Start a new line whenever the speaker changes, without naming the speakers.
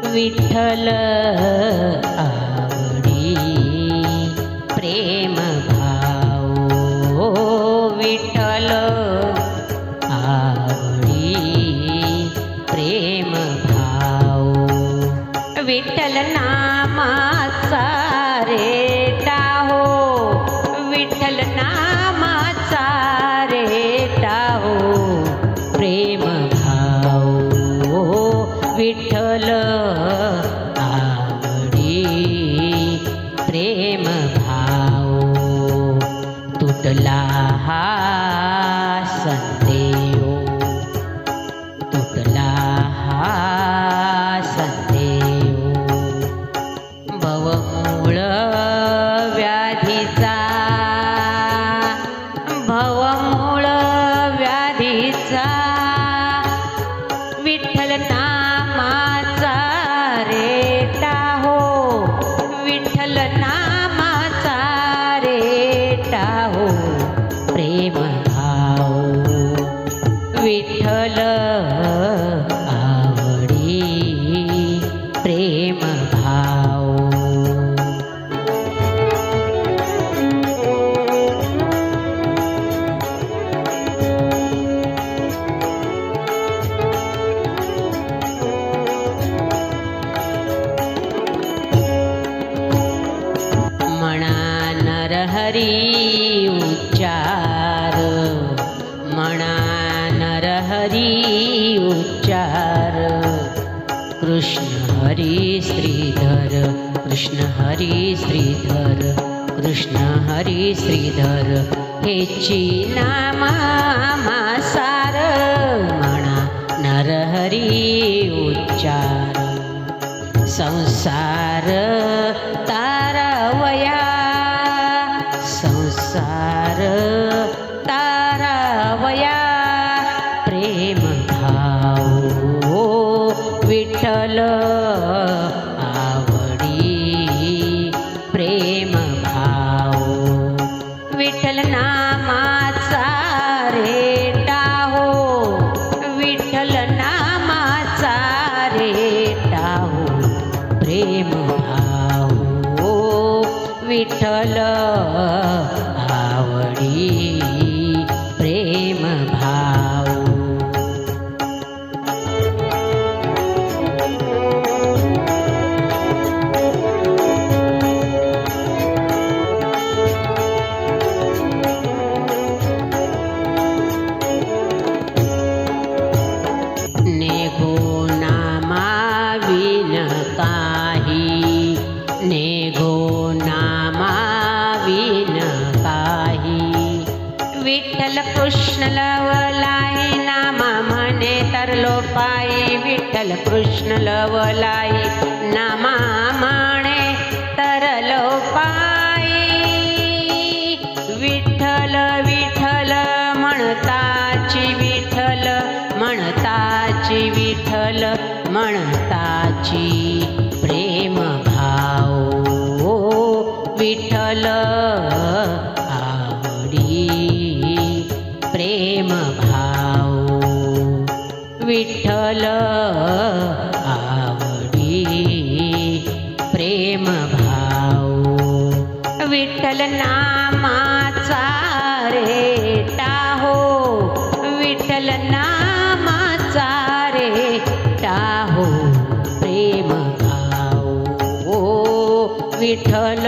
विठ्ठल आवडी प्रेम भाव विठ्ठल आवडी प्रेम भाव विठ्ठल नामाचा रेटा हो विठ्ठल नामाचा रेटा हो प्रेम भाव विठ्ठल आवडी प्रेम भाव तुटला हा संदेव तुटला हा संदेव भवमूळ व्याधीचा भवमूळ व्याधीचा विठ्ठल नामाचा रेटा हो विठ्ठल नामाचा रेटा हो प्रेम भाव विठ्ठल आवडी प्रेम भाव हरी उच्चार मना नरहरी उच्चार कृष्ण हरी श्रीधर कृष्ण हरी श्रीधर कृष्ण हरी श्रीधर हेची नामा सार मना नरहरी उच्चार संसार तारावया संसार तारावया प्रेम भाव विठ्ठल आवडी प्रेम भाव विठ्ठल नामाचा रेटा हो विठ्ठल नामाचा रेटा हो प्रेम भाव विठ्ठल आवडी प्रेम भाव नेगो नामा विन काही नेगो नामा विन काही विठ्ठल कृष्ण लवलाई नामा म्हणे तर लोपाई विठ्ठल कृष्ण लवलाई नामा म्हणे तर लोपाई विठ्ठल विठ्ठल म्हणताची विठ्ठल म्हणताची विठ्ठल म्हणताची प्रेम भाव विठ्ठल आवडी प्रेम भाव विठ्ठल आवडी प्रेम भाव विठ्ठल नामाचा रेटा हो विठ्ठल नामाचा रेटा हो प्रेम भाव विठ्ठल